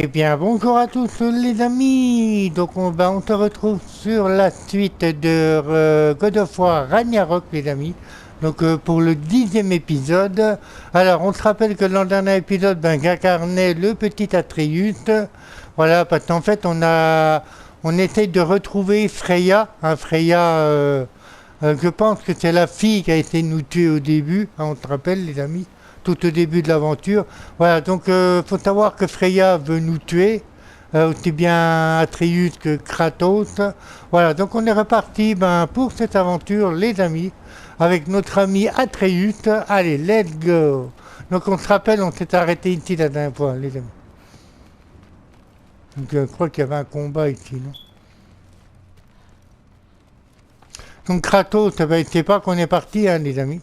bien, bonjour à tous les amis. Donc on se retrouve sur la suite de God of War Ragnarok les amis. Donc pour le 10e épisode. Alors on se rappelle que dans le dernier épisode, j'incarnais le petit Atreus. Voilà, parce qu'en fait on essaye de retrouver Freya. Je pense que c'est la fille qui a été nous tuer au début, hein, on se rappelle les amis, tout au début de l'aventure. Voilà, donc faut savoir que Freya veut nous tuer, aussi bien Atreus que Kratos. Voilà, donc on est reparti pour cette aventure les amis, avec notre ami Atreus. Allez, let's go. Donc on se rappelle, on s'est arrêté ici la dernière fois les amis. Donc je crois qu'il y avait un combat ici, non? Donc Kratos, c'est pas qu'on est parti, hein, les amis.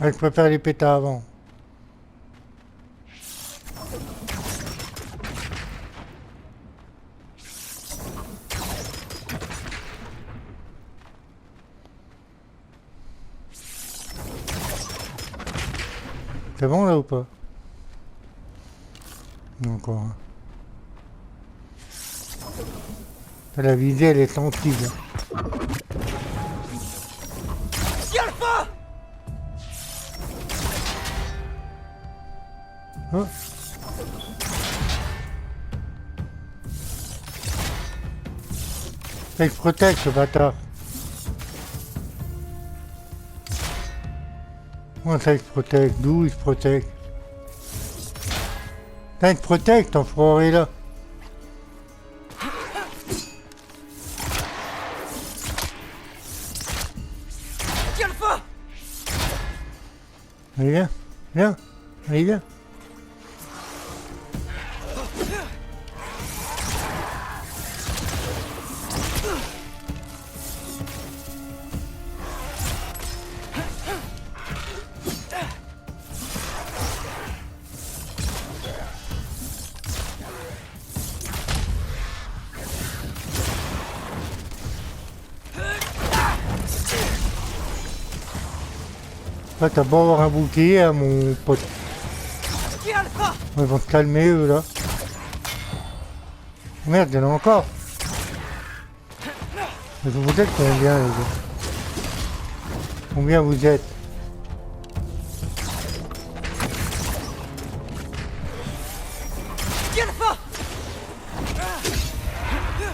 Ah, je préfère les pétards avant. C'est bon là ou pas? Encore. La visée, elle est sensible. Oh. Il se protège ce bâtard. Comment ça il se protège? D'où il se protège? Ça il se protège ton frère là. Allez viens, viens, allez viens. Ah, t'as beau avoir un bouclier, hein, mon pote. Ils vont se calmer, eux, là. Merde, il y en a encore. Vous êtes combien, les gars? Combien vous êtes?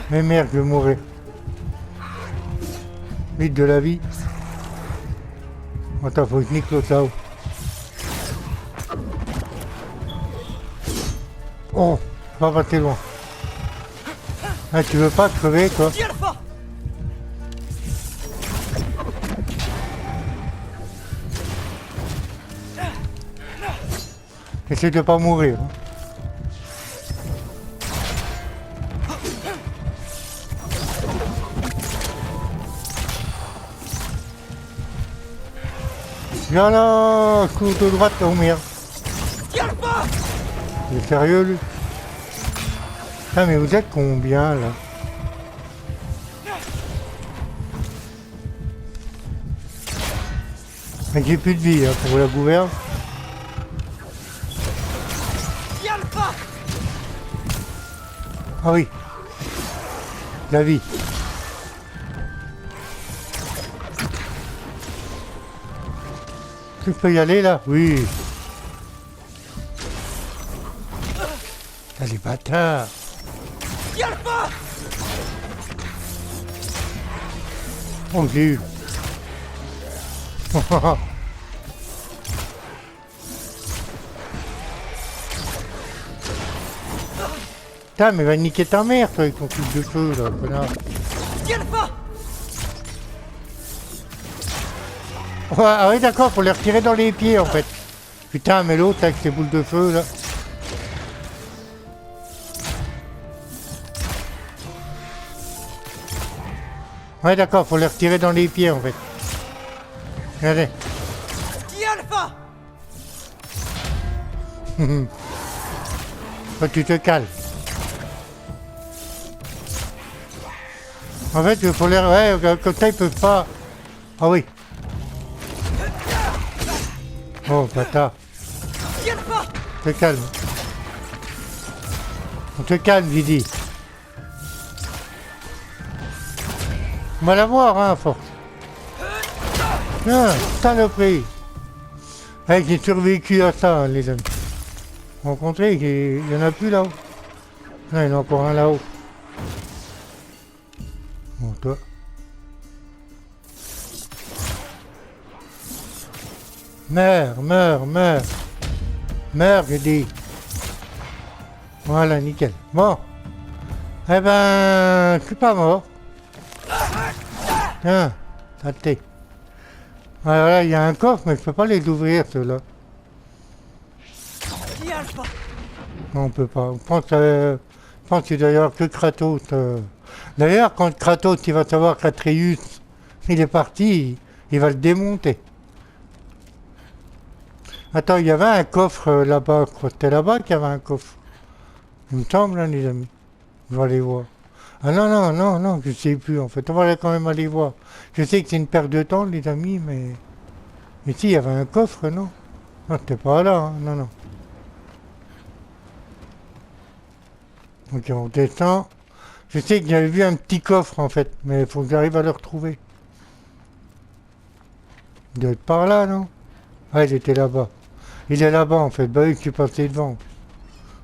Mais merde, je vais mourir. Vite de la vie. Attends, faut que je nique l'autre là-haut. Oh, va pas loin. Ah, tu veux pas crever, toi? Essaye de pas mourir. Hein. Viens là, coup de droite, oh merde. Il est sérieux lui? Ah mais vous êtes combien là? Mais j'ai plus de vie hein, pour la gouverne. Ah oui. La vie. Tu peux y aller là? Oui. Ah, les bâtards. Oh j'ai eu. Putain mais va niquer ta mère toi avec ton truc de feu là, connard. Ouais, ah oui d'accord, faut les retirer dans les pieds en fait. Putain mais l'autre avec ses boules de feu là. Ouais d'accord, faut les retirer dans les pieds en fait. Regardez. Toi tu te calmes. En fait il faut les... Ouais, comme ça ils peuvent pas... Ah oui. Oh bâtard. te calme. On te calme, j'ai dit. On va la voir, hein, à force. Ah, saloperie. Hey, j'ai survécu à ça, hein, les amis. Rencontré, il y en a plus là-haut. Non, il y en a encore un là-haut. Bon, toi. Meurs, meurs, meurs. Meurs, j'ai dit. Voilà, nickel. Bon. Eh ben, je suis pas mort. Tiens, tâté. Alors là, il y a un coffre, mais je peux pas les ouvrir, ceux-là. Non, on peut pas. Je pense qu'il doit y avoir que Kratos. D'ailleurs, quand Kratos, il va savoir qu'Atreus, il est parti, il va le démonter. Attends, il y avait un coffre là-bas. C'était là-bas qu'il y avait un coffre. Il me semble, hein, les amis. Je vais aller voir. Ah non, non, non, non, je sais plus en fait. On va quand même aller voir. Je sais que c'est une perte de temps, les amis, mais... Ici, il y avait un coffre, non? Non, c'était pas là, hein. Non, non. Ok, on descend. Je sais que j'avais vu un petit coffre, en fait, mais il faut que j'arrive à le retrouver. Il doit être par là, non? Ah, il était là-bas. Il est là-bas, en fait. Bah oui, je suis passé devant.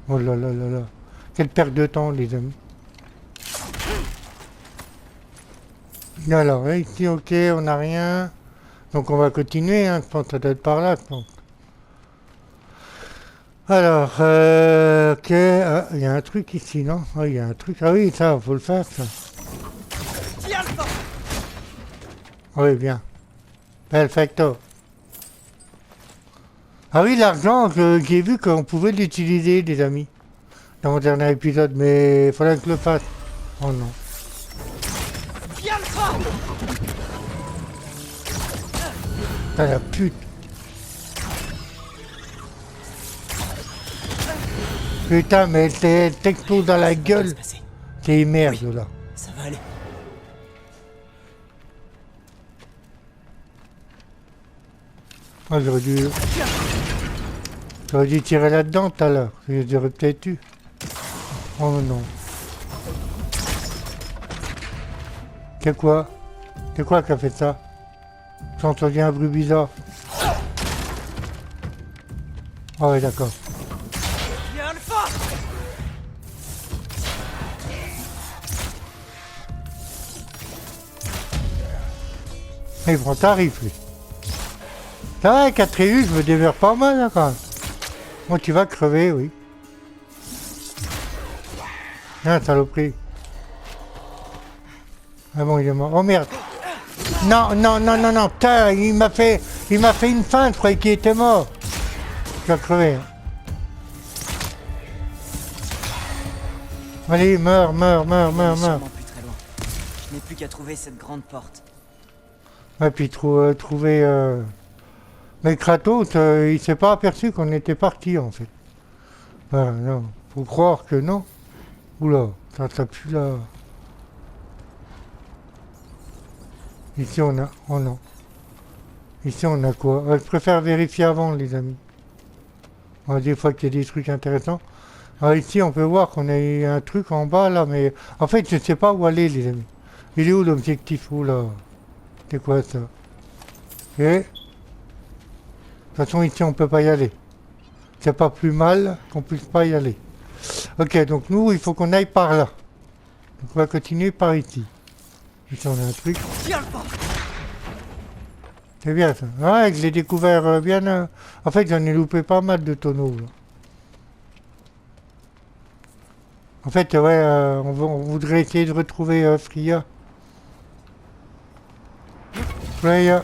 Oh là là là là. Quelle perte de temps, les amis. Alors, ici, ok, on n'a rien. Donc, on va continuer, hein. Je pense que ça doit être par là, je pense. Alors, ok. Ah, il y a un truc ici, non? Ah, il y a un truc. Ah oui, ça, faut le faire, ça. Oui, bien. Perfecto. Ah oui, l'argent, j'ai vu qu'on pouvait l'utiliser, les amis. Dans mon dernier épisode, mais il fallait que je le fasse. Oh non. Ah la pute. Putain, mais elle t'explose dans la gueule. C'est merde, là. Ça va aller. Ah, j'aurais dû tirer là-dedans tout à l'heure. J'aurais peut-être eu. Oh non. C'est quoi? C'est quoi qui a fait ça? J'entends un bruit bizarre. Ah oui, d'accord. Il prend tarif, lui. Ça va, avec Atreus, je me déverse pas mal, là, quand même. Bon, tu vas crever, oui. Ah, saloperie. Ah bon, il est mort. Oh merde. Non, non, non, non, non, putain, il m'a fait une feinte, je croyais qu'il était mort. Tu vas crever. Hein. Allez, meurs, meurs, meurs, meurs, meurs. Plus très loin. Je n'ai plus qu'à trouver cette grande porte. Et puis trouver... Mais Kratos, il s'est pas aperçu qu'on était parti, en fait. Ah, non, faut croire que non. Oula, ça pue là. Ici on a... Oh non. Ici on a quoi? Je préfère vérifier avant, les amis. Des fois qu'il y a des trucs intéressants. Alors ici on peut voir qu'on a eu un truc en bas là, mais... En fait je ne sais pas où aller, les amis. Il est où l'objectif? Oula. C'est quoi ça? Et... De toute façon ici on peut pas y aller. C'est pas plus mal qu'on puisse pas y aller. Ok, donc nous il faut qu'on aille par là. Donc on va continuer par ici. Ici on a un truc. C'est bien ça. Ouais, je l'ai découvert bien. En fait j'en ai loupé pas mal de tonneaux. Là. En fait ouais, on voudrait essayer de retrouver Freya. Freya.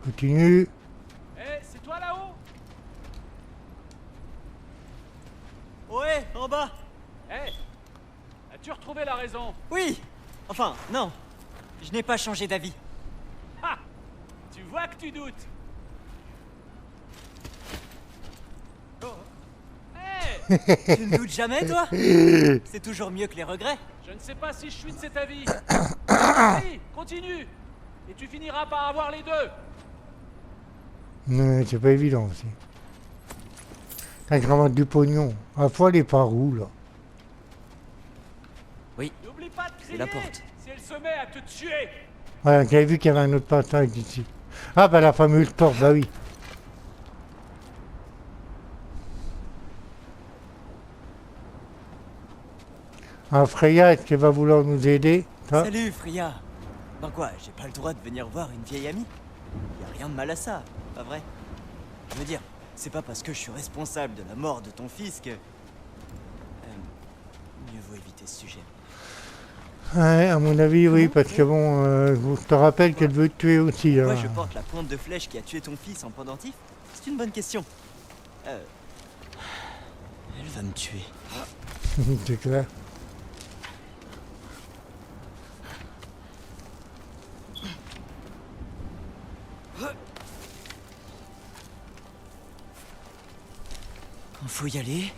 Continue. Eh, c'est toi là-haut? Ouais, en bas. Eh, as-tu retrouvé la raison? Oui. Enfin, non. Je n'ai pas changé d'avis. Ha! Tu vois que tu doutes. Oh. Eh, Tu ne doutes jamais, toi? C'est toujours mieux que les regrets. je ne sais pas si je suis de cet avis. Allez, continue. Et tu finiras par avoir les deux. Non, c'est pas évident aussi. Quand je ramasse du pognon, à la fois les par où là? N'oublie pas de crier la porte. si elle se met à te tuer. Ouais, j'avais vu qu'il y avait un autre passage ici. Ah bah la fameuse porte, bah oui. Ah, Freya, est-ce qu'elle va vouloir nous aider? Ça Salut, Freya. Ben quoi, j'ai pas le droit de venir voir une vieille amie? Y a rien de mal à ça, pas vrai? Je veux dire, c'est pas parce que je suis responsable de la mort de ton fils que... mieux vaut éviter ce sujet. Ouais, à mon avis, oui, parce que bon, je te rappelle qu'elle veut te tuer aussi. Pourquoi Hein. je porte la pointe de flèche qui a tué ton fils en pendentif? C'est une bonne question. Elle va me tuer. C'est clair. Quand faut y aller...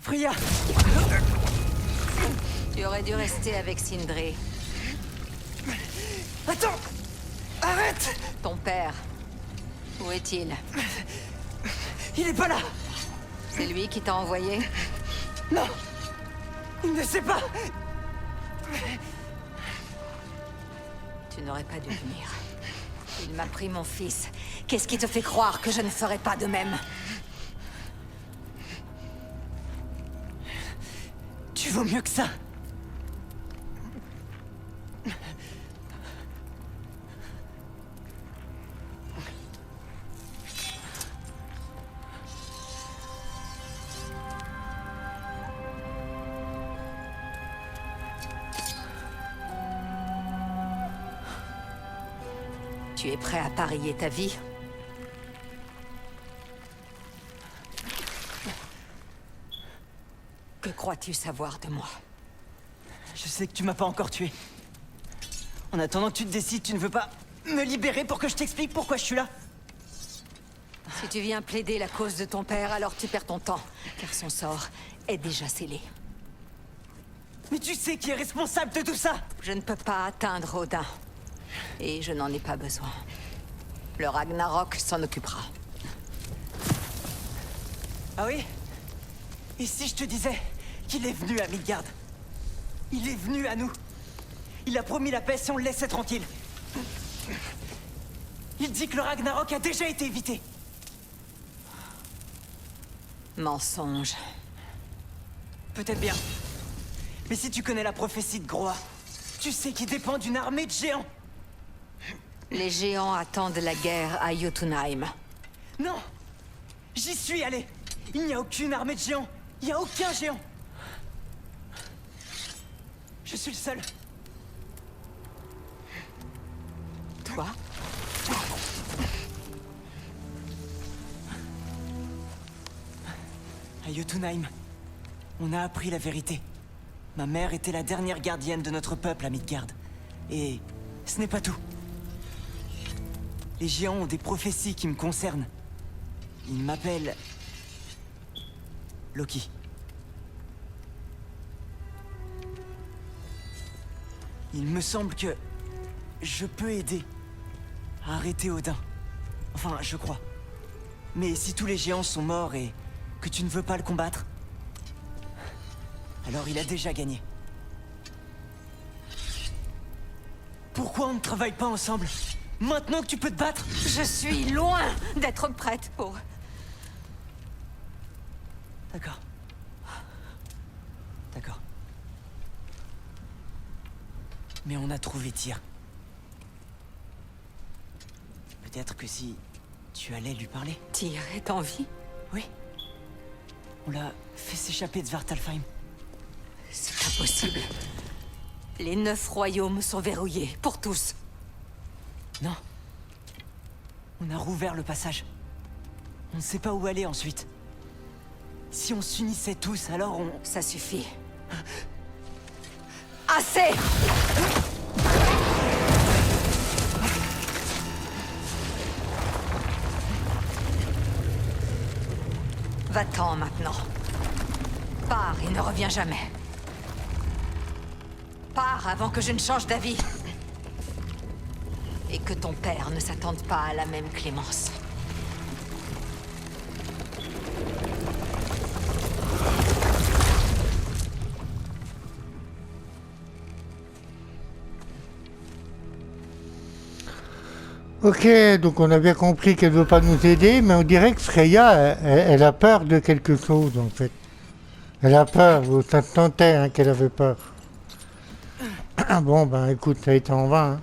Freya! Tu aurais dû rester avec Sindri. Attends! Arrête! Ton père. Où est-il? Il est pas là! C'est lui qui t'a envoyé? Non! Il ne sait pas! Tu n'aurais pas dû venir. Il m'a pris mon fils. Qu'est-ce qui te fait croire que je ne ferai pas de même? Tu vaux mieux que ça! Tu es prêt à parier ta vie? Que crois-tu savoir de moi? Je sais que tu m'as pas encore tué. En attendant que tu te décides, tu ne veux pas me libérer pour que je t'explique pourquoi je suis là? Si tu viens plaider la cause de ton père, alors tu perds ton temps, car son sort est déjà scellé. Mais tu sais qui est responsable de tout ça? Je ne peux pas atteindre Odin. Et je n'en ai pas besoin. Le Ragnarok s'en occupera. Ah oui? Et si je te disais qu'il est venu à Midgard? Il est venu à nous. Il a promis la paix si on le laissait tranquille. Il dit que le Ragnarok a déjà été évité. Mensonge. Peut-être bien. Mais si tu connais la prophétie de Groa, tu sais qu'il dépend d'une armée de géants. Les géants attendent la guerre à Jotunheim. Non! J'y suis allé! Il n'y a aucune armée de géants! Il n'y a aucun géant! Je suis le seul. Toi? À Jotunheim, on a appris la vérité. Ma mère était la dernière gardienne de notre peuple à Midgard. Et ce n'est pas tout. Les géants ont des prophéties qui me concernent. Ils m'appellent... Loki. Il me semble que... je peux aider à arrêter Odin. Enfin, je crois. Mais si tous les géants sont morts et que tu ne veux pas le combattre, alors il a déjà gagné. Pourquoi on ne travaille pas ensemble? Maintenant que tu peux te battre? Je suis loin d'être prête pour... D'accord. D'accord. Mais on a trouvé Tyr. Peut-être que si tu allais lui parler. Tyr est en vie? Oui. On l'a fait s'échapper de Svartalfheim. C'est impossible. Les 9 royaumes sont verrouillés, pour tous. Non. On a rouvert le passage. On ne sait pas où aller ensuite. Si on s'unissait tous, alors on... Ça suffit. Assez! Va-t'en maintenant. Pars et ne reviens jamais. Pars avant que je ne change d'avis. Et que ton père ne s'attende pas à la même clémence. Ok, donc on a bien compris qu'elle veut pas nous aider, mais on dirait que Freya, elle a peur de quelque chose en fait. Elle a peur, ça se sentait hein, qu'elle avait peur. Bon ben écoute, ça a été en vain. Hein.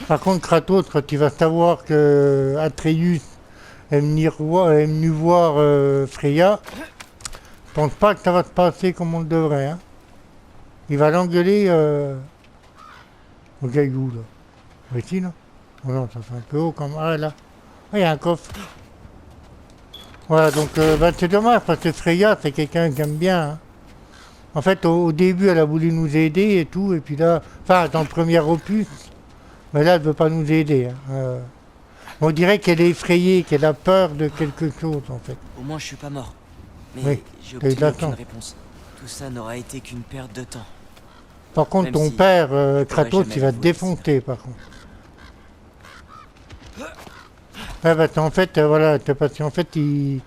Par contre Kratos, quand il va savoir que Atreus est venu voir Freya, je pense pas que ça va se passer comme on le devrait. Hein. Il va l'engueuler au caillou là. Ici là. Oh non, ça fait un peu haut comme... Ah là, ah, il y a un coffre. Voilà, donc bah, c'est dommage parce que Freya, c'est quelqu'un qui aime bien. Hein. En fait, au début, elle a voulu nous aider et tout, et puis là, enfin, dans le premier opus, mais là, elle ne veut pas nous aider. Hein. On dirait qu'elle est effrayée, qu'elle a peur de quelque chose, en fait. Au moins, je suis pas mort. Mais Oui, j'ai t'as eu de obtenu la aucune chance. réponse. Tout ça n'aura été qu'une perte de temps. Par contre, Même ton si père, Kratos, jamais il va te avoué défoncer, par contre. Ouais, parce qu'en fait, voilà, parce qu'en fait, ils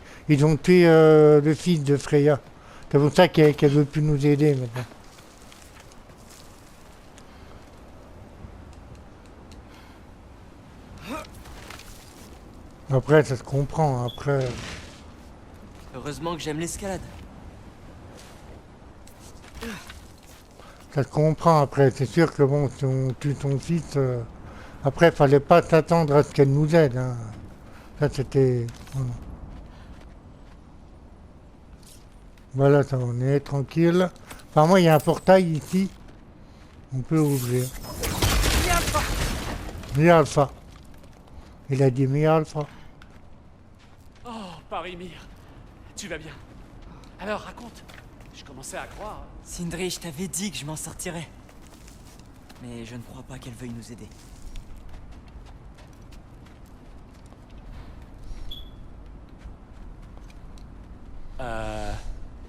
ont tué le fils de Freya. C'est pour ça qu'elle veut plus nous aider maintenant. Après, ça se comprend. Après, Heureusement que j'aime l'escalade. ça se comprend. Après, c'est sûr que bon, si on tue ton fils, après, fallait pas s'attendre à ce qu'elle nous aide. Hein. Ça, c'était. Voilà, ça, on est tranquille. Enfin, moi, il y a un portail ici. On peut ouvrir. Mi-alpha. Il a dit mi-alpha. Oh, Parimir, tu vas bien. Alors, raconte. Je commençais à croire. Sindri, je t'avais dit que je m'en sortirais. Mais je ne crois pas qu'elle veuille nous aider.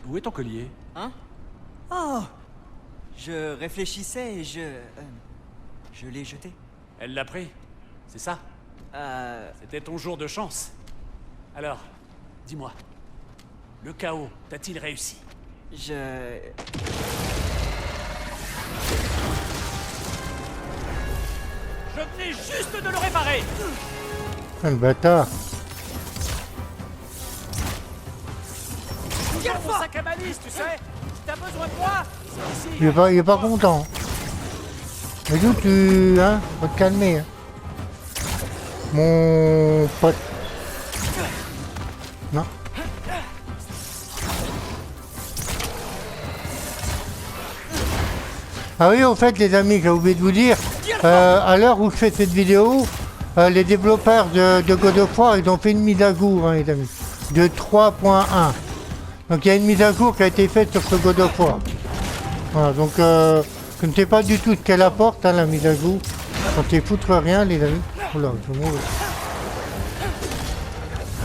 Où est ton collier? Hein? Oh! Je réfléchissais et je l'ai jeté. Elle l'a pris, c'est ça? C'était ton jour de chance. Alors, dis-moi, le chaos t'a-t-il réussi? Je venais juste de le réparer! Ah, le bâtard. Toujours mon sac à malice, tu sais! Si t'as besoin de moi, c'est ici! Il est pas content. Mais d'où tu... Hein? Faut te calmer. Hein. Mon pote. Non. Ah oui, au fait, les amis, j'ai oublié de vous dire, à l'heure où je fais cette vidéo, les développeurs de God of War, ils ont fait une mise à jour, hein, les amis, de 3.1. Donc il y a une mise à jour qui a été faite sur ce God of War. Voilà, donc je ne sais pas du tout ce qu'elle apporte, hein, la mise à jour. Ça ne foutre rien, les amis. Oh là, je vais mourir.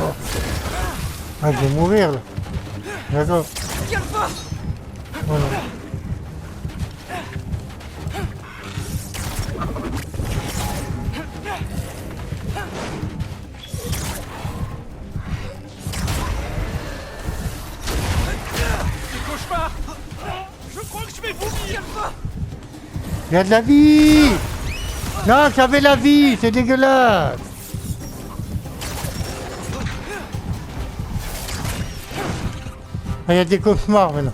Oh. Ah, je vais mourir, là. D'accord. Voilà. Cauchemar! Je crois que je vais vomir! Il y a de la vie! Non, j'avais la vie, c'est dégueulasse! Ah, il y a des cauchemars maintenant.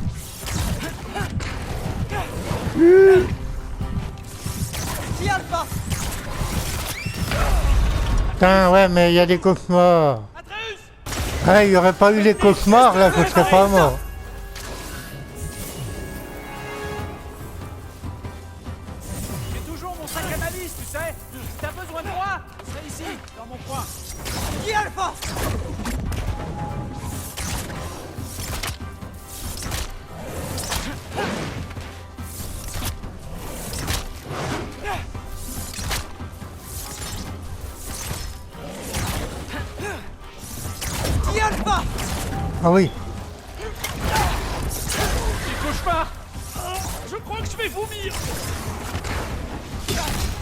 Putain, ouais, mais il y a des cauchemars. Ah, il n'y aurait pas eu les cauchemars, là, je ne serais pas mort. J'ai toujours mon sac à malice, tu sais! Si t'as besoin de moi, c'est ici, dans mon coin! Ah oui. Des cauchemars. Je crois que je vais vomir.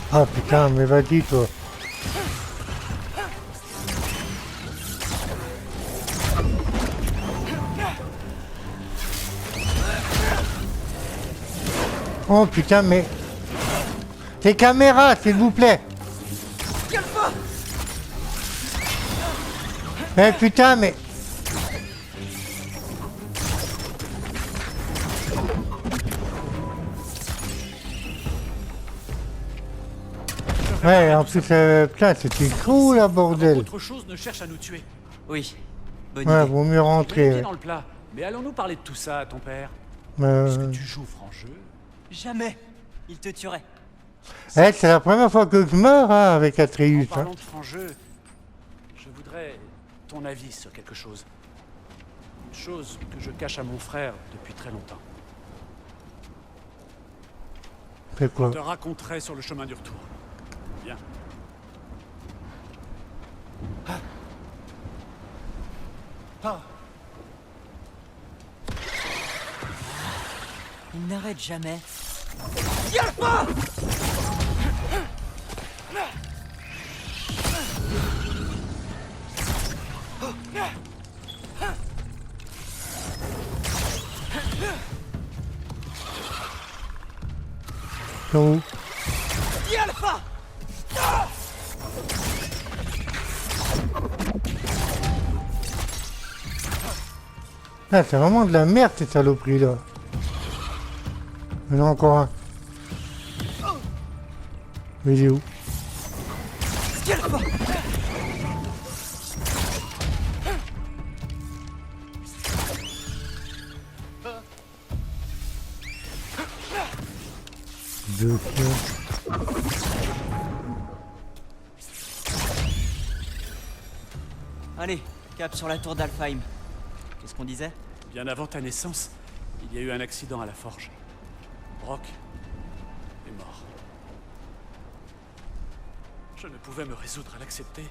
Ah putain, mais vas-y toi. Oh putain, mais... Tes caméras, s'il vous plaît. Eh putain, mais... Ouais, en plus, putain, c'était cool, la bordel. Autre chose ne cherche à nous tuer. Oui, bonne Ouais, idée. vaut mieux Je mets les rentrer. pieds dans le plat. Mais allons-nous parler de tout ça à ton père? Euh, Est-ce que tu joues franc jeu? Jamais. Il te tuerait. c'est la première fois que je meurs hein, avec En Atreus. Hein. parlant de franc jeu, je voudrais ton avis sur quelque chose. Une chose que je cache à mon frère depuis très longtemps. C'est quoi? Je te raconterai sur le chemin du retour. Bien. Il n'arrête jamais. Ils sont où? Ah, c'est vraiment de la merde ces saloperies là. Il y en a encore un. Mais il est où? Deux pieds. Allez, cap sur la tour d'Alfheim. Qu'est-ce qu'on disait? Bien avant ta naissance, il y a eu un accident à la forge. Brock est mort. Je ne pouvais me résoudre à l'accepter.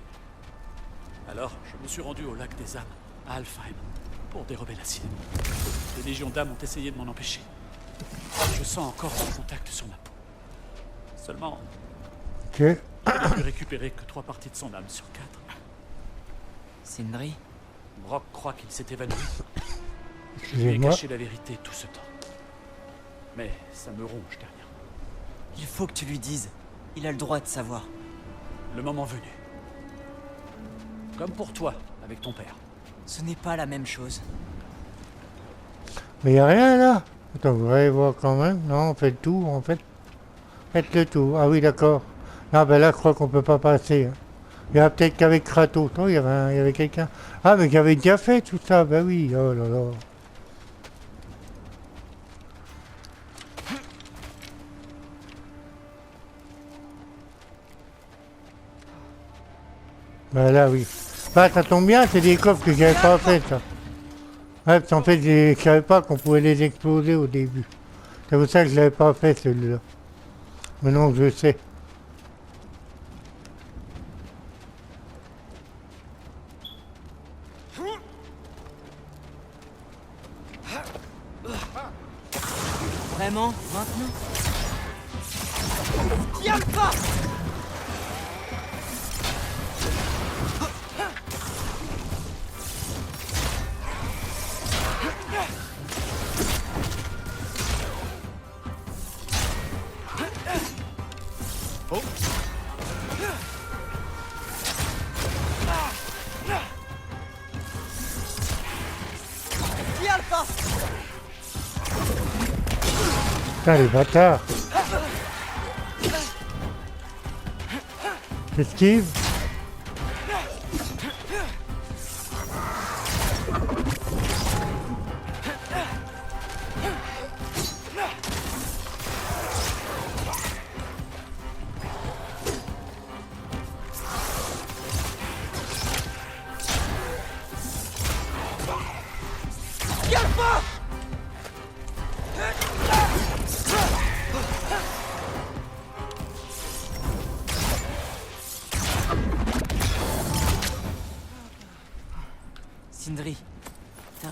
Alors, je me suis rendu au lac des âmes, à Alfheim, pour dérober la sienne. Des légions d'âmes ont essayé de m'en empêcher. Je sens encore son contact sur ma peau. Seulement, Ok. je n'ai pu récupérer que 3 parties de son âme sur 4. Sindri? Brock croit qu'il s'est évanoui. Je lui ai Excusez-moi. caché la vérité tout ce temps. Mais ça me ronge derrière. Il faut que tu lui dises. Il a le droit de savoir. Le moment venu. Comme pour toi, avec ton père. Ce n'est pas la même chose. Mais y a rien là. Attends, vous allez voir quand même. Non, on fait le tour en fait. Faites le tour. Ah oui, d'accord. Ah ben là, je crois qu'on peut pas passer. Hein. Il y a peut-être qu'avec Kratos. Non, il y avait quelqu'un. Ah, mais qui avait déjà fait tout ça. Ben oui, oh là là. Ben là, oui. Bah, ça tombe bien, c'est des coffres que j'avais pas fait, ça. Ouais, parce qu'en fait, je savais pas qu'on pouvait les exploser au début. C'est pour ça que je l'avais pas fait, celui-là. Maintenant que je sais. Vraiment? Maintenant? Putain, les bâtards. Esquive.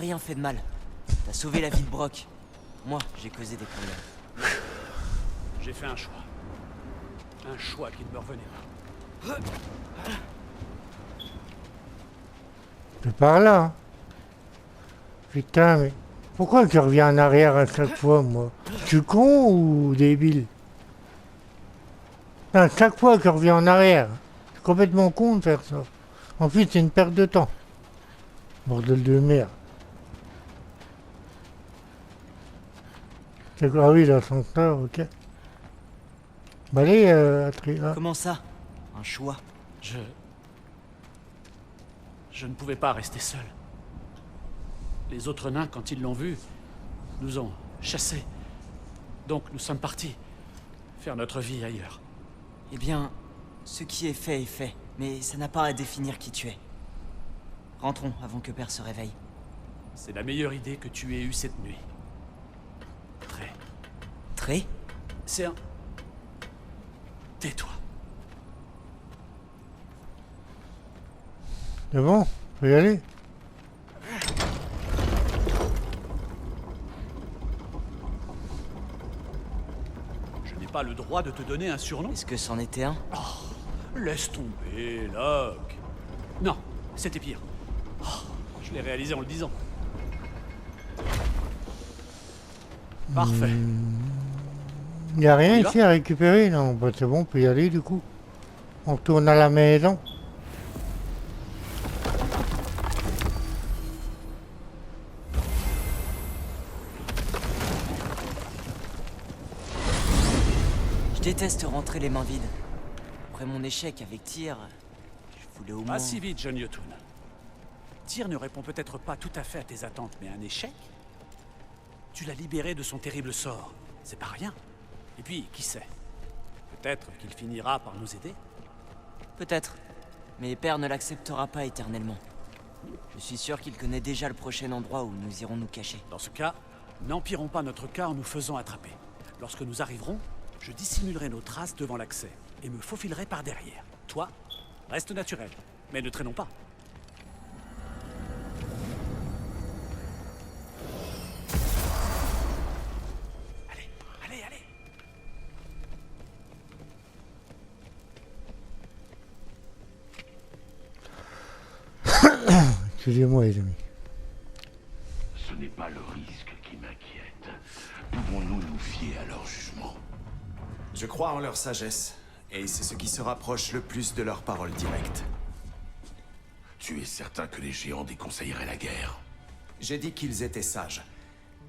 rien fait de mal. T'as sauvé la vie de Brock. Moi, j'ai causé des problèmes. J'ai fait un choix. Un choix qui ne me revenait pas. C'est par là. Hein. Putain, mais pourquoi je reviens en arrière à chaque fois, moi? Je suis con ou débile? À chaque fois que je reviens en arrière. C'est complètement con de faire ça. En plus, c'est une perte de temps. Bordel de merde. Ah oui, l'ascenseur, ok. Bah allez, Comment ça? Un choix? Je ne pouvais pas rester seul. Les autres nains, quand ils l'ont vu, nous ont chassés. Donc nous sommes partis faire notre vie ailleurs. Eh bien, ce qui est fait, mais ça n'a pas à définir qui tu es. Rentrons avant que Père se réveille. C'est la meilleure idée que tu aies eue cette nuit. Tré? C'est un... Tais-toi. C'est bon, faut y aller. Je n'ai pas le droit de te donner un surnom. Est-ce que c'en était un? Laisse tomber, Locke. Non, c'était pire. Oh, je l'ai réalisé en le disant. Parfait. Il n'y a rien On y va ici à récupérer, non? Bah c'est bon, on peut y aller du coup. On retourne à la maison. Je déteste rentrer les mains vides. Après mon échec avec Tyr, je voulais au moins... Pas si vite, John Yotun. Tyr ne répond peut-être pas tout à fait à tes attentes, mais un échec? Tu l'as libéré de son terrible sort. C'est pas rien. Et puis, qui sait? Peut-être qu'il finira par nous aider? Peut-être. Mais Père ne l'acceptera pas éternellement. Je suis sûr qu'il connaît déjà le prochain endroit où nous irons nous cacher. Dans ce cas, n'empirons pas notre cas en nous faisant attraper. Lorsque nous arriverons, je dissimulerai nos traces devant l'accès et me faufilerai par derrière. Toi, reste naturel, mais ne traînons pas. Allez, allez, allez! Excusez-moi les amis. Ce n'est pas le risque qui m'inquiète. Pouvons-nous nous fier à leur jugement? Je crois en leur sagesse, et c'est ce qui se rapproche le plus de leur parole directe. Tu es certain que les géants déconseilleraient la guerre? J'ai dit qu'ils étaient sages.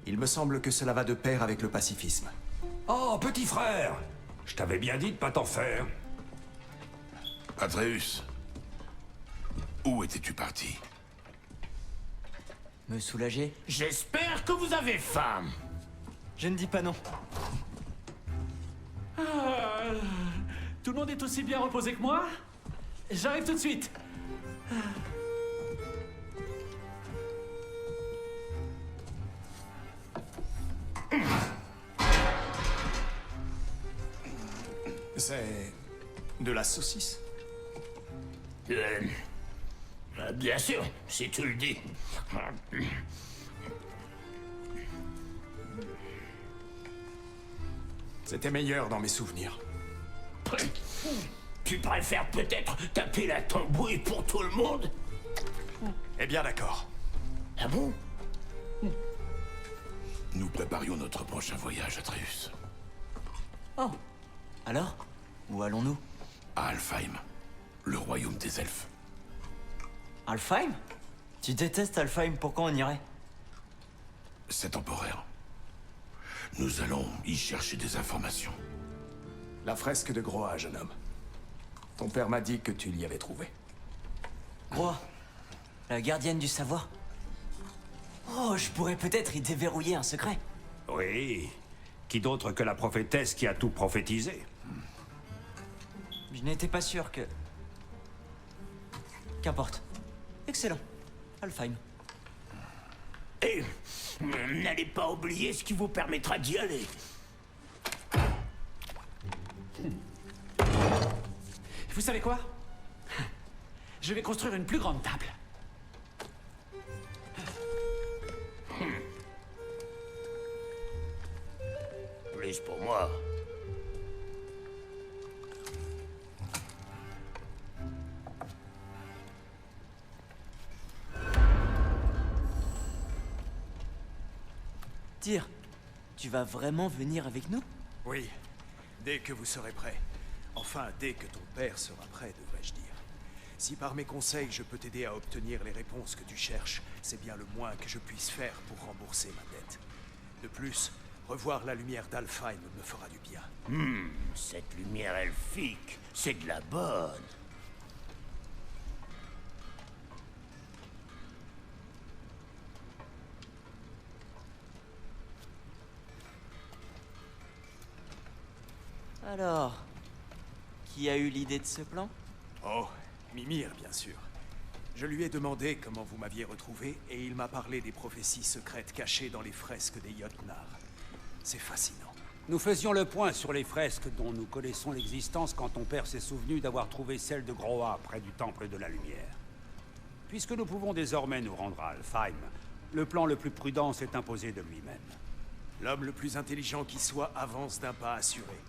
Il me semble que cela va de pair avec le pacifisme. Oh, petit frère! Je t'avais bien dit de pas t'en faire. Atreus, où étais-tu parti? Me soulager? J'espère que vous avez faim. Je ne dis pas non. Tout le monde est aussi bien reposé que moi? J'arrive tout de suite. C'est... de la saucisse? Bien sûr, si tu le dis. C'était meilleur dans mes souvenirs. Tu préfères peut-être taper la tambouille pour tout le monde? Eh bien d'accord. Ah bon? Nous préparions notre prochain voyage, Atreus. Oh. Alors? Où allons-nous? À Alfheim, le royaume des elfes. Alfheim? Tu détestes Alfheim, pourquoi on irait? C'est temporaire. Nous allons y chercher des informations. La fresque de Groa, jeune homme. Ton père m'a dit que tu l'y avais trouvée. Groa, la gardienne du savoir. Oh, je pourrais peut-être y déverrouiller un secret. Oui. Qui d'autre que la prophétesse qui a tout prophétisé? Je n'étais pas sûr que... Qu'importe. Excellent. Alfheim. Et n'allez pas oublier ce qui vous permettra d'y aller. Vous savez quoi? Je vais construire une plus grande table. plus pour moi. Tyr, tu vas vraiment venir avec nous? Oui, dès que vous serez prêt. Enfin, dès que ton père sera prêt, devrais-je dire. Si par mes conseils je peux t'aider à obtenir les réponses que tu cherches, c'est bien le moins que je puisse faire pour rembourser ma dette. De plus, revoir la lumière d'Alfheim me fera du bien. Cette lumière elfique, c'est de la bonne. Alors, qui a eu l'idée de ce plan? Oh, Mimir, bien sûr. Je lui ai demandé comment vous m'aviez retrouvé, et il m'a parlé des prophéties secrètes cachées dans les fresques des Jotnar. C'est fascinant. Nous faisions le point sur les fresques dont nous connaissons l'existence quand ton père s'est souvenu d'avoir trouvé celle de Groa près du Temple de la Lumière. Puisque nous pouvons désormais nous rendre à Alfheim, le plan le plus prudent s'est imposé de lui-même. L'homme le plus intelligent qui soit avance d'un pas assuré.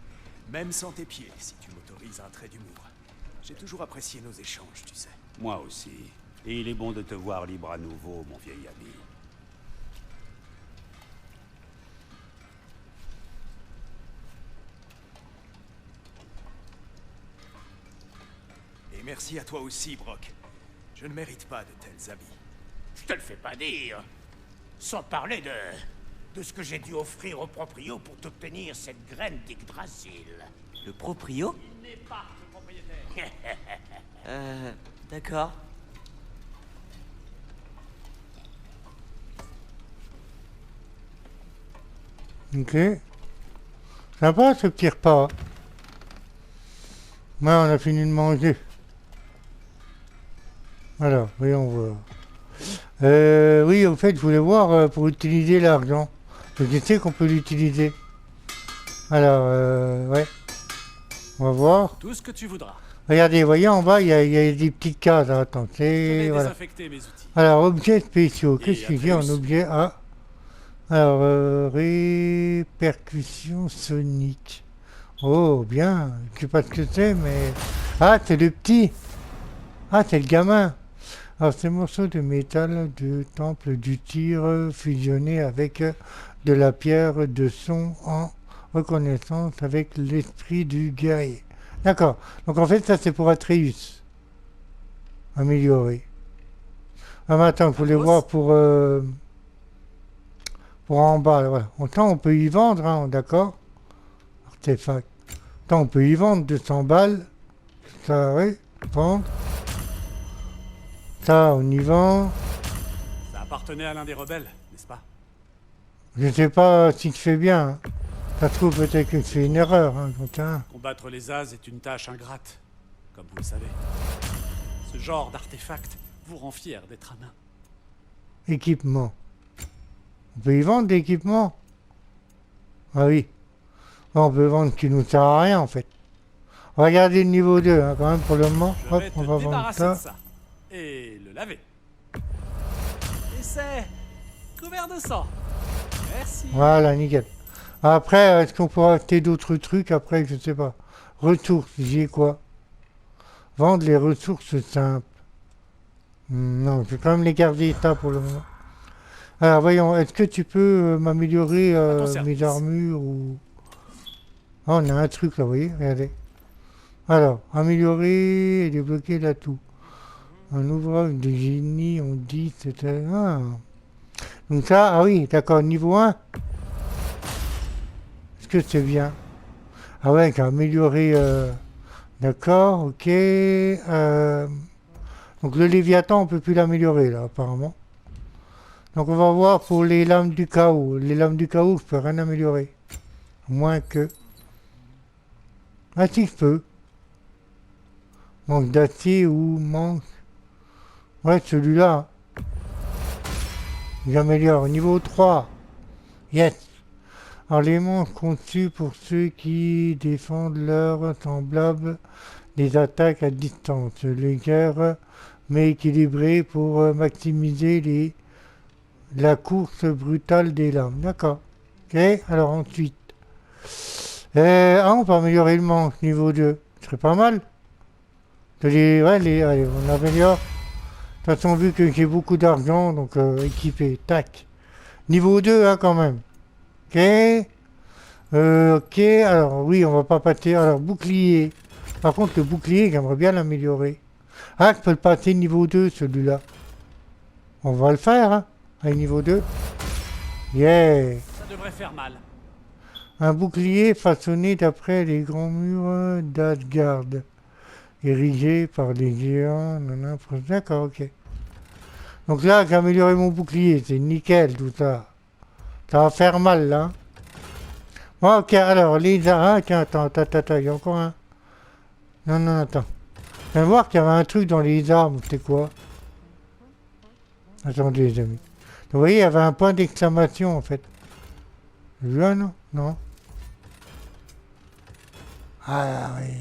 Même sans tes pieds, si tu m'autorises un trait d'humour. J'ai toujours apprécié nos échanges, tu sais. Moi aussi. Et il est bon de te voir libre à nouveau, mon vieil ami. Et merci à toi aussi, Brock. Je ne mérite pas de tels habits. Je te le fais pas dire. Sans parler de ce que j'ai dû offrir au proprio pour t'obtenir cette graine d'Yggdrasil. Le proprio? Il n'est pas le propriétaire. D'accord. Ok. Sympa ce petit repas. Ouais, on a fini de manger. Alors, voyons voir. Oui, au fait, je voulais voir pour utiliser l'argent. Je sais qu'on peut l'utiliser. Alors, ouais. On va voir. Tout ce que tu voudras. Regardez, voyez en bas, il y a des petites cases. Attends, Je vais c'est... Voilà. désinfecter mes outils. Alors, objets spéciaux. Et Qu'est-ce qu'il y a en Atreus. objet A? Alors, répercussion sonique. Oh, bien. Je sais pas ce que c'est, mais... Ah, c'est le petit. Ah, c'est le gamin. Alors, ces morceaux de métal du temple du tir fusionnés avec de la pierre de son en reconnaissance avec l'esprit du guerrier. D'accord. Donc, en fait, ça, c'est pour Atreus. Améliorer. Ah, mais attends, il faut les Atreus. voir pour en bas. Là, voilà. Autant, on peut y vendre, hein, d'accord. Artefact. Autant, on peut y vendre 200 balles. Ça, oui. Vendre. Ça, on y vend. Ça appartenait à l'un des rebelles, n'est-ce pas? Je sais pas si tu fais bien. Hein. Ça se trouve peut-être que c'est une erreur. Hein, donc, hein. Combattre les As est une tâche ingrate, comme vous le savez. Ce genre d'artefact vous rend fier d'être un nain. Équipement. On peut y vendre des équipements. Ah oui. On peut vendre ce qui nous sert à rien en fait. On va garder le niveau 2 hein, quand même pour le moment. Je Hop, vais on te va vendre débarrasser ça. de ça. Et le laver. Et c'est couvert de sang. Merci. Voilà, nickel. Après, est-ce qu'on peut acheter d'autres trucs après? Je sais pas. Ressources, j'ai quoi? Vendre les ressources simples. Non, je vais quand même les garder ça pour le moment. Alors voyons, est-ce que tu peux m'améliorer À ton service. mes armures ou... Ah, on a un truc là, vous voyez, regardez. Alors, améliorer et débloquer l'atout. Un ouvrage de génie, on dit, c'était... Ah. Donc ça, ah oui, d'accord, niveau 1. Est-ce que c'est bien? Ah ouais, j'ai amélioré... D'accord, ok. Donc le Léviathan, on peut plus l'améliorer là, apparemment. Donc on va voir pour les lames du chaos. Les lames du chaos, je peux rien améliorer. Moins que... Ah si, je peux. Manque d'acier ou manque... Ouais, celui-là. J'améliore. Niveau 3. Yes. Alors les manches conçues pour ceux qui défendent leurs semblables des attaques à distance. Légères mais équilibrées pour maximiser la course brutale des lames. D'accord. Ok. Alors ensuite. On peut améliorer le manche, niveau 2. Ce serait pas mal. Allez, on améliore. De toute façon, vu que j'ai beaucoup d'argent, donc équipé, tac. Niveau 2, hein, quand même. Ok. Ok, alors oui, on va pas pâter. Alors, bouclier. Par contre, le bouclier, j'aimerais bien l'améliorer. Ah, je peux le passer niveau 2, celui-là. On va le faire, hein, à niveau 2. Yeah. Ça devrait faire mal. Un bouclier façonné d'après les grands murs d'Asgard. Érigé par les géants. D'accord, ok. Donc là, j'ai amélioré mon bouclier. C'est nickel, tout ça. Ça va faire mal, là. Bon, ok, alors, les armes... tiens, attends, il y a encore un. Non, attends. Je viens de voir qu'il y avait un truc dans les armes. C'était quoi? Attendez, les amis. Vous voyez, il y avait un point d'exclamation, en fait. Vu un, non? Non. Ah, oui.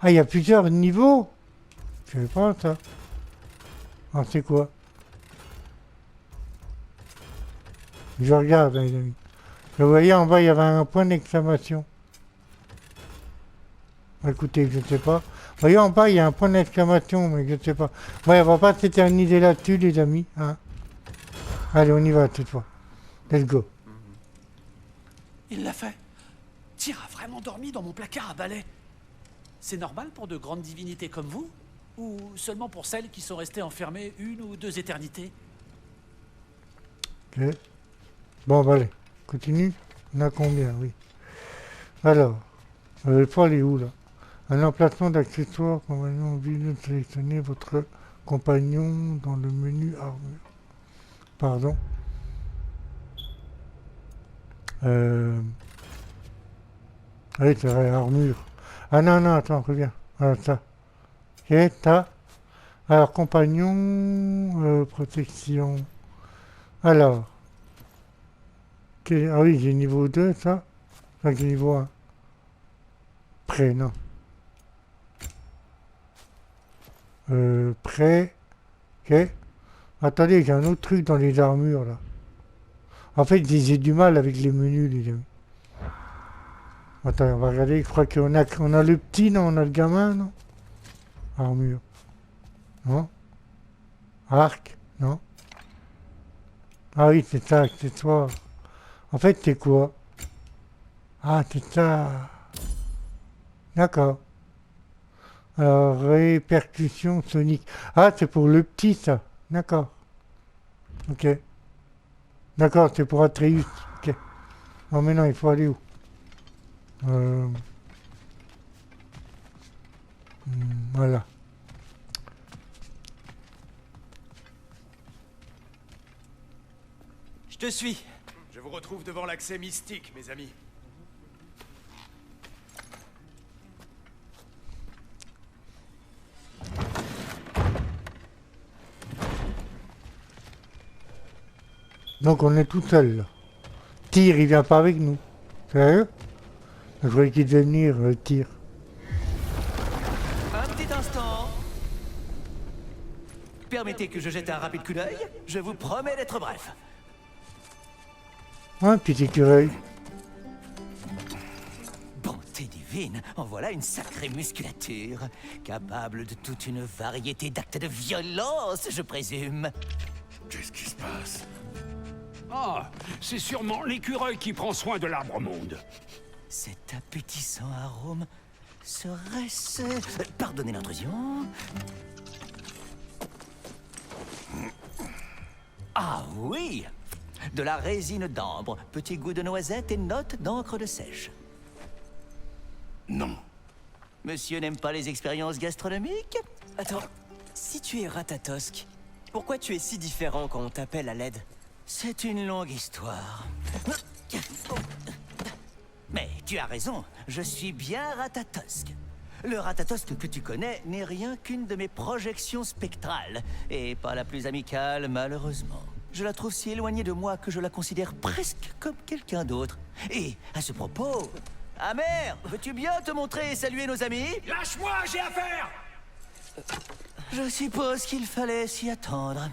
Ah, il y a plusieurs niveaux? Je savais pas, ça. Ah, c'est quoi? Je regarde, hein, les amis. Vous voyez, en bas, il y avait un point d'exclamation. Écoutez, je ne sais pas. Vous voyez, en bas, il y a un point d'exclamation, mais je ne sais pas. Ouais, on va pas s'éterniser là-dessus, les amis. Hein. Allez, on y va cette fois. Let's go. Il l'a fait. Tyr a vraiment dormi dans mon placard à balai. C'est normal pour de grandes divinités comme vous? Ou seulement pour celles qui sont restées enfermées 1 ou 2 éternités? Ok. Bon, bah allez, continue. On a combien, oui. Alors, le poil est où, là? Un emplacement d'accessoires, compagnon, envie de sélectionner votre compagnon dans le menu armure. Pardon. Oui, c'est vrai, armure. Ah non, attends, reviens. Voilà, ça. Ok, ça. Alors, compagnon, protection. Alors. Ah oui, j'ai niveau 2, ça. Enfin, j'ai niveau 1. Prêt, non. Prêt. Ok. Attendez, j'ai un autre truc dans les armures, là. En fait, j'ai du mal avec les menus, les amis. Attends, on va regarder. Je crois qu'on a le petit, non? On a le gamin, non? Armure. Non? Arc, non? Ah oui, c'est ça, accessoire. En fait, c'est quoi? Ah, c'est ça. D'accord. Alors, répercussion sonique. Ah, c'est pour le petit, ça. D'accord. Ok. D'accord, c'est pour Atreus. Ok. Non, mais non, il faut aller où? Voilà. Je te suis. Je vous retrouve devant l'accès mystique, mes amis. Donc on est tout seul là. Tyr, il vient pas avec nous. Sérieux? Je croyais qu'il devait venir, Tyr. Un petit instant. Permettez que je jette un rapide coup d'œil. Je vous promets d'être bref. Un petit écureuil. Bonté divine, en voilà une sacrée musculature. Capable de toute une variété d'actes de violence, je présume. Qu'est-ce qui se passe? Ah, c'est sûrement l'écureuil qui prend soin de l'arbre-monde. Cet appétissant arôme serait-ce... Pardonnez l'intrusion. Ah oui! De la résine d'ambre, petit goût de noisette et notes d'encre de sèche. Non. Monsieur n'aime pas les expériences gastronomiques? Attends, si tu es Ratatosk, pourquoi tu es si différent quand on t'appelle à l'aide? C'est une longue histoire. Mais tu as raison, je suis bien Ratatosk. Le Ratatosk que tu connais n'est rien qu'une de mes projections spectrales, et pas la plus amicale, malheureusement. Je la trouve si éloignée de moi que je la considère presque comme quelqu'un d'autre. Et, à ce propos... Amer, veux-tu bien te montrer et saluer nos amis? Lâche-moi, j'ai affaire! Je suppose qu'il fallait s'y attendre.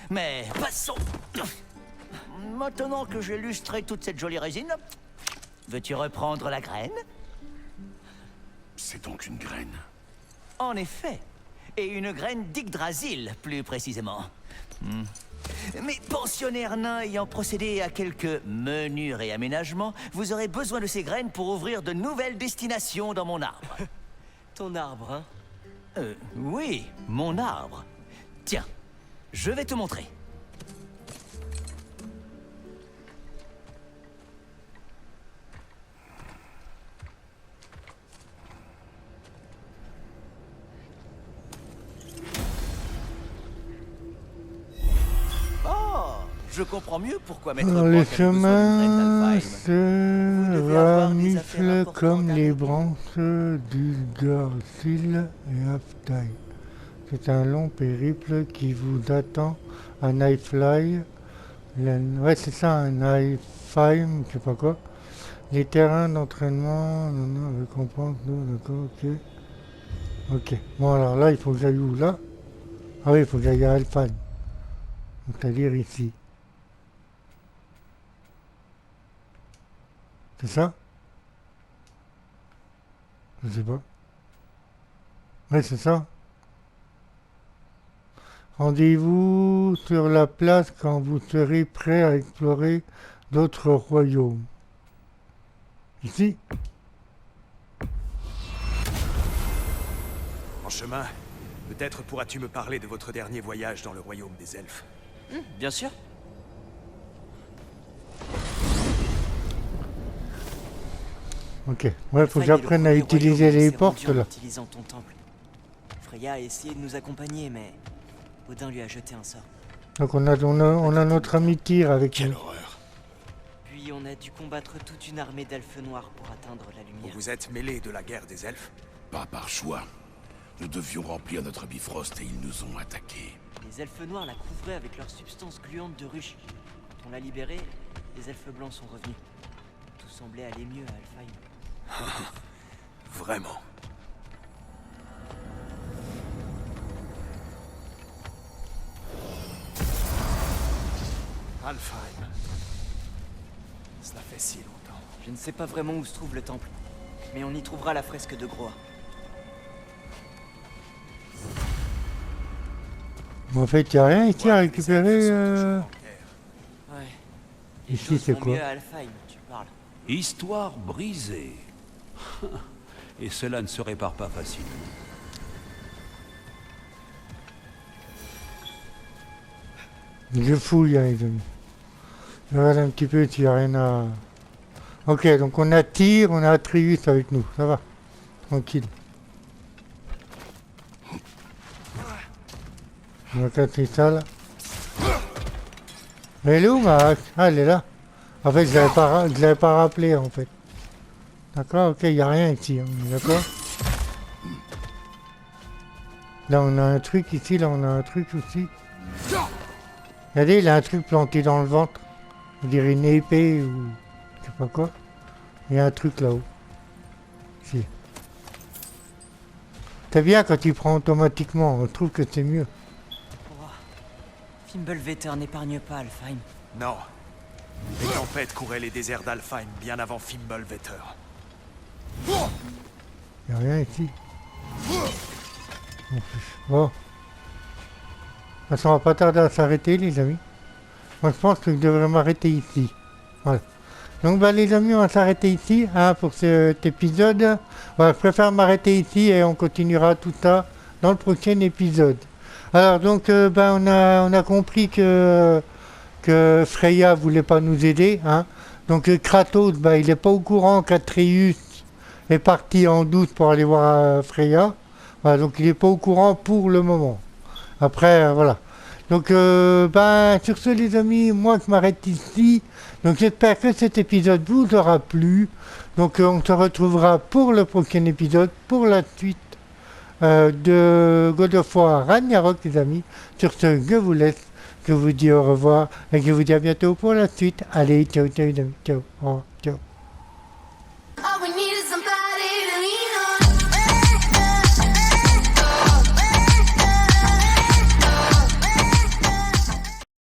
Mais passons. maintenant que j'ai lustré toute cette jolie résine, veux-tu reprendre la graine? C'est donc une graine. En effet. Et une graine d'Yggdrasil, plus précisément. Mais pensionnaire nain ayant procédé à quelques menus réaménagements, vous aurez besoin de ces graines pour ouvrir de nouvelles destinations dans mon arbre. Ton arbre, hein? Oui, mon arbre. Tiens, je vais te montrer. Je comprends mieux pourquoi Maître Alors, Brock les avait besoin d'une chemins graine d'Alfheim. se devez avoir des affaires ramiflent importantes comme à les régler. branches d'Yggdrasil et Alfheim. C'est un long périple qui vous attend à Nightfly. Ouais, c'est ça, un Nightfly, je sais pas quoi. Les terrains d'entraînement, récompense, d'accord, ok. Ok. Bon, alors là, il faut que j'aille où, là? Ah oui, il faut que j'aille à Alfheim. C'est-à-dire ici. C'est ça? Je sais pas. Oui, c'est ça. Rendez-vous sur la place quand vous serez prêt à explorer d'autres royaumes. Ici? En chemin, peut-être pourras-tu me parler de votre dernier voyage dans le royaume des elfes. Bien sûr. Ok. Ouais, faut que Freya est le j'apprenne à premier utiliser royaume où les s'est portes, rendu en là. utilisant ton temple. Freya a essayé de nous accompagner, mais Odin lui a jeté un sort. Donc on a notre ami Tyr avec Quelle nous. horreur. Puis on a dû combattre toute une armée d'elfes noirs pour atteindre la Vous lumière. vous êtes mêlé de la guerre des elfes? Pas par choix. Nous devions remplir notre bifrost et ils nous ont attaqués. Les elfes noirs la couvraient avec leur substance gluante de ruche. Quand on l'a libérée, les elfes blancs sont revenus. Tout semblait aller mieux à Alfheim. Vraiment. Alfheim. Cela fait si longtemps. Je ne sais pas vraiment où se trouve le temple, mais on y trouvera la fresque de Groa. Bon, en fait, il n'y a rien ici à Ouais, les elfes récupérer. sont toujours en guerre. Ouais. Les Ici, choses c'est vont quoi? mieux à Alfheim, tu parles. Histoire brisée. Et cela ne se répare pas facilement. Je fouille, hein, les amis. Je regarde un petit peu s'il n'y a rien à... Ok, donc on a Tyr, on a Atreus avec nous. Ça va. Tranquille. On va casser ça, là. Elle est où, ma hache? Ah, elle est là. En fait, je l'avais pas rappelé, en fait. D'accord, ok, il n'y a rien ici, hein, d'accord. Là, on a un truc ici, là, on a un truc aussi. Regardez, il a un truc planté dans le ventre. On dirait une épée ou je sais pas quoi. Il y a un truc là-haut. Ici. C'est bien quand il prend automatiquement, on trouve que c'est mieux. Fimbulvetter n'épargne pas Alfheim. Non. Les tempêtes couraient les déserts d'Alfheim bien avant Fimbulvetter. Il n'y a rien ici. En plus. Bon. De toute façon, on va pas tarder à s'arrêter, les amis. Moi, je pense que je devrais m'arrêter ici. Voilà. Donc, bah, les amis, on va s'arrêter ici hein, pour cet épisode. Voilà, je préfère m'arrêter ici et on continuera tout ça dans le prochain épisode. Alors, donc, on a compris que Freya voulait pas nous aider. Hein. Donc, Kratos, il n'est pas au courant qu'Atreus est parti en douce pour aller voir Freya. Voilà, donc, il n'est pas au courant pour le moment. Après, voilà. Donc, sur ce, les amis, moi, je m'arrête ici. Donc, j'espère que cet épisode vous aura plu. Donc, on se retrouvera pour le prochain épisode, pour la suite de God of War Ragnarok, les amis. Sur ce, je vous laisse. Je vous dis au revoir et je vous dis à bientôt pour la suite. Allez, ciao, ciao, les amis. Ciao. Au revoir. Ciao.